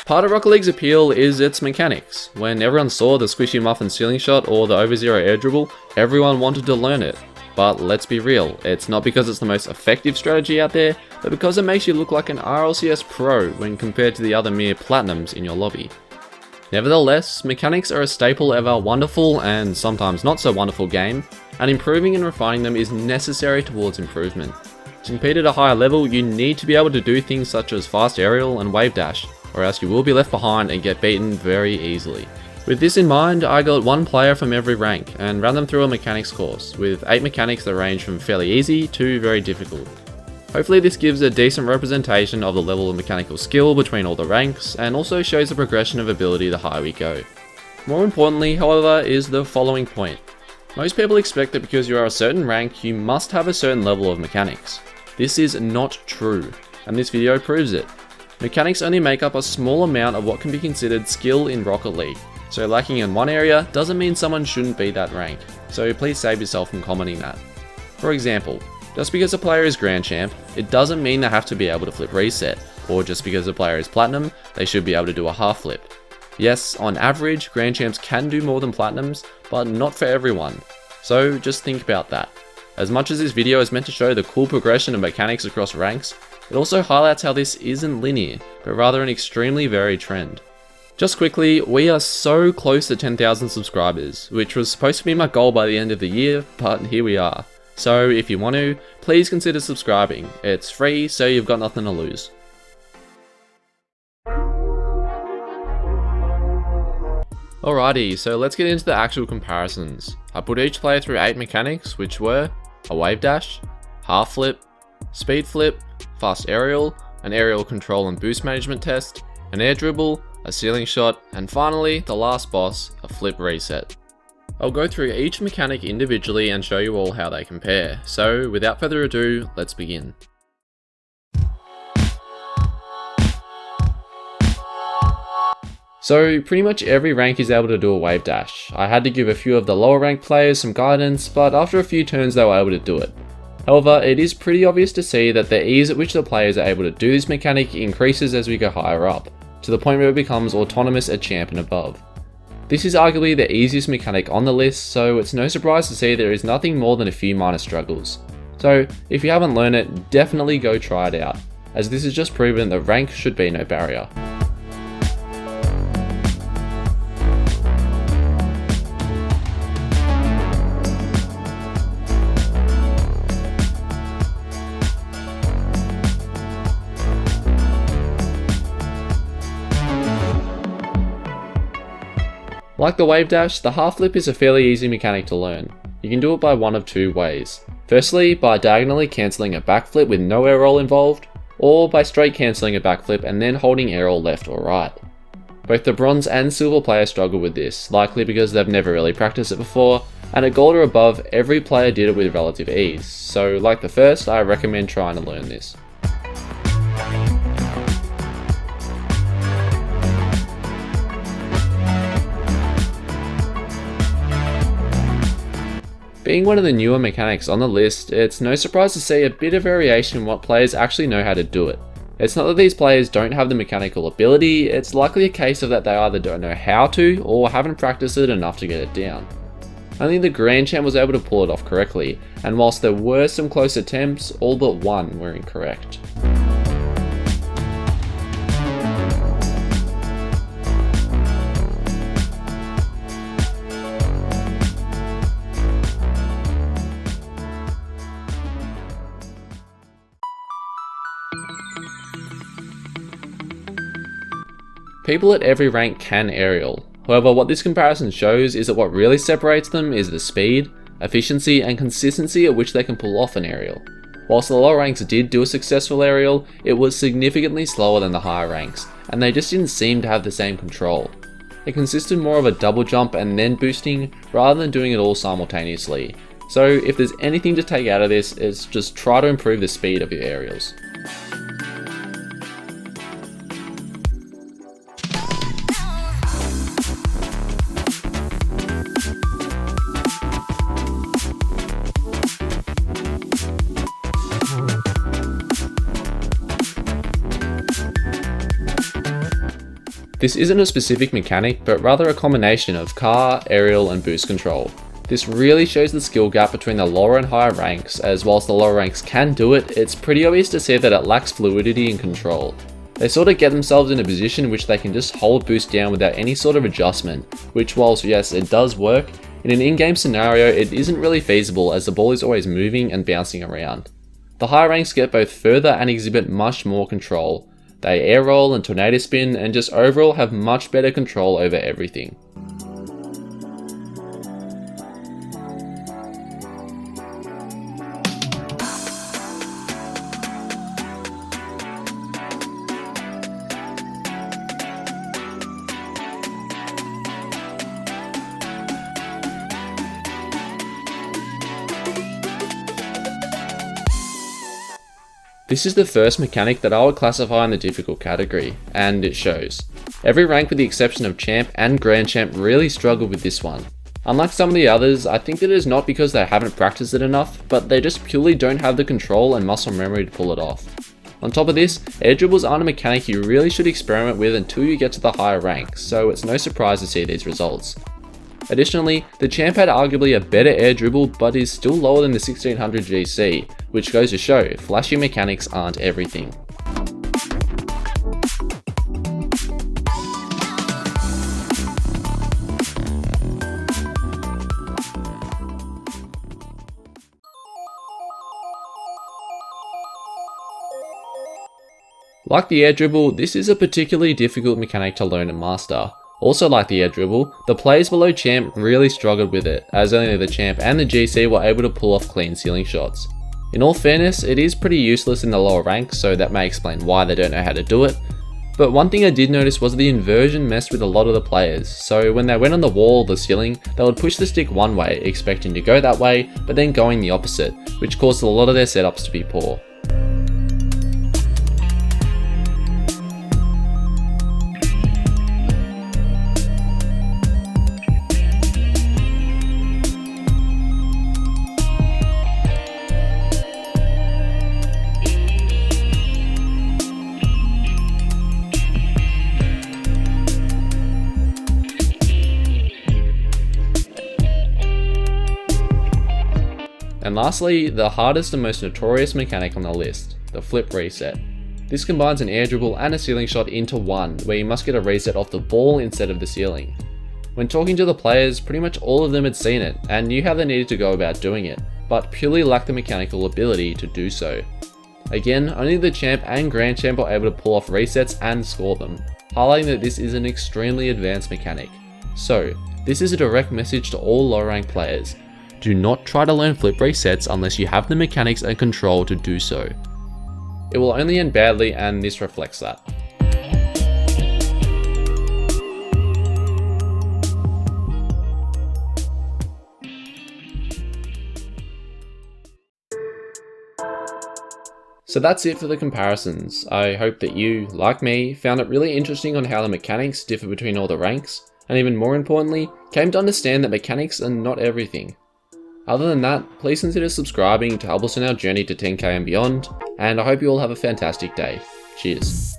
Part of Rocket League's appeal is its mechanics. When everyone saw the squishy muffin ceiling shot or the over zero air dribble, everyone wanted to learn it. But let's be real, it's not because it's the most effective strategy out there, but because it makes you look like an RLCS pro when compared to the other mere platinums in your lobby. Nevertheless, mechanics are a staple of our wonderful and sometimes not so wonderful game, and improving and refining them is necessary towards improvement. To compete at a higher level, you need to be able to do things such as fast aerial and wave dash, or else you will be left behind and get beaten very easily. With this in mind, I got one player from every rank and ran them through a mechanics course, with 8 mechanics that range from fairly easy to very difficult. Hopefully this gives a decent representation of the level of mechanical skill between all the ranks, and also shows the progression of ability the higher we go. More importantly, however, is the following point. Most people expect that because you are a certain rank, you must have a certain level of mechanics. This is not true, and this video proves it. Mechanics only make up a small amount of what can be considered skill in Rocket League, so lacking in one area doesn't mean someone shouldn't be that rank, so please save yourself from commenting that. For example, just because a player is Grand Champ, it doesn't mean they have to be able to flip reset, or just because a player is Platinum, they should be able to do a half flip. Yes, on average, Grand Champs can do more than Platinums, but not for everyone, so just think about that. As much as this video is meant to show the cool progression of mechanics across ranks, it also highlights how this isn't linear, but rather an extremely varied trend. Just quickly, we are so close to 10,000 subscribers, which was supposed to be my goal by the end of the year, but here we are. So if you want to, please consider subscribing. It's free, so you've got nothing to lose. Alrighty, so let's get into the actual comparisons. I put each player through 8 mechanics, which were a wave dash, half flip, speed flip, fast aerial, an aerial control and boost management test, an air dribble, a ceiling shot, and finally, the last boss, a flip reset. I'll go through each mechanic individually and show you all how they compare, so without further ado, let's begin. So pretty much every rank is able to do a wave dash. I had to give a few of the lower ranked players some guidance, but after a few turns they were able to do it. However, it is pretty obvious to see that the ease at which the players are able to do this mechanic increases as we go higher up, to the point where it becomes autonomous at champ and above. This is arguably the easiest mechanic on the list, so it's no surprise to see there is nothing more than a few minor struggles. So if you haven't learned it, definitely go try it out, as this has just proven that rank should be no barrier. Like the wave dash, the half flip is a fairly easy mechanic to learn. You can do it by one of two ways. Firstly, by diagonally cancelling a backflip with no air roll involved, or by straight cancelling a backflip and then holding air roll left or right. Both the bronze and silver players struggle with this, likely because they've never really practiced it before, and at gold or above, every player did it with relative ease, so like the first, I recommend trying to learn this. Being one of the newer mechanics on the list, it's no surprise to see a bit of variation in what players actually know how to do it. It's not that these players don't have the mechanical ability, it's likely a case of that they either don't know how to or haven't practiced it enough to get it down. Only the Grand Champ was able to pull it off correctly, and whilst there were some close attempts, all but one were incorrect. People at every rank can aerial. However, what this comparison shows is that what really separates them is the speed, efficiency, and consistency at which they can pull off an aerial. Whilst the lower ranks did do a successful aerial, it was significantly slower than the higher ranks, and they just didn't seem to have the same control. It consisted more of a double jump and then boosting, rather than doing it all simultaneously. So if there's anything to take out of this, it's just try to improve the speed of your aerials. This isn't a specific mechanic, but rather a combination of car, aerial, and boost control. This really shows the skill gap between the lower and higher ranks, as whilst the lower ranks can do it, it's pretty obvious to see that it lacks fluidity and control. They sort of get themselves in a position in which they can just hold boost down without any sort of adjustment, which whilst yes it does work, in an in-game scenario it isn't really feasible as the ball is always moving and bouncing around. The higher ranks get both further and exhibit much more control. They air roll and tornado spin and just overall have much better control over everything. This is the first mechanic that I would classify in the difficult category, and it shows. Every rank with the exception of Champ and Grand Champ really struggled with this one. Unlike some of the others, I think that it is not because they haven't practiced it enough, but they just purely don't have the control and muscle memory to pull it off. On top of this, air dribbles aren't a mechanic you really should experiment with until you get to the higher ranks, so it's no surprise to see these results. Additionally, the Champ had arguably a better air dribble but is still lower than the 1600 GC, which goes to show flashy mechanics aren't everything. Like the air dribble, this is a particularly difficult mechanic to learn and master. Also like the air dribble, the players below Champ really struggled with it, as only the Champ and the GC were able to pull off clean ceiling shots. In all fairness, it is pretty useless in the lower ranks, so that may explain why they don't know how to do it. But one thing I did notice was the inversion messed with a lot of the players, so when they went on the wall or the ceiling, they would push the stick one way, expecting to go that way, but then going the opposite, which caused a lot of their setups to be poor. And lastly, the hardest and most notorious mechanic on the list, the flip reset. This combines an air dribble and a ceiling shot into one, where you must get a reset off the ball instead of the ceiling. When talking to the players, pretty much all of them had seen it, and knew how they needed to go about doing it, but purely lacked the mechanical ability to do so. Again, only the Champ and Grand Champ were able to pull off resets and score them, highlighting that this is an extremely advanced mechanic. So, this is a direct message to all low rank players. Do not try to learn flip resets unless you have the mechanics and control to do so. It will only end badly, and this reflects that. So that's it for the comparisons. I hope that you, like me, found it really interesting on how the mechanics differ between all the ranks, and even more importantly, came to understand that mechanics are not everything. Other than that, please consider subscribing to help us on our journey to 10k and beyond, and I hope you all have a fantastic day. Cheers.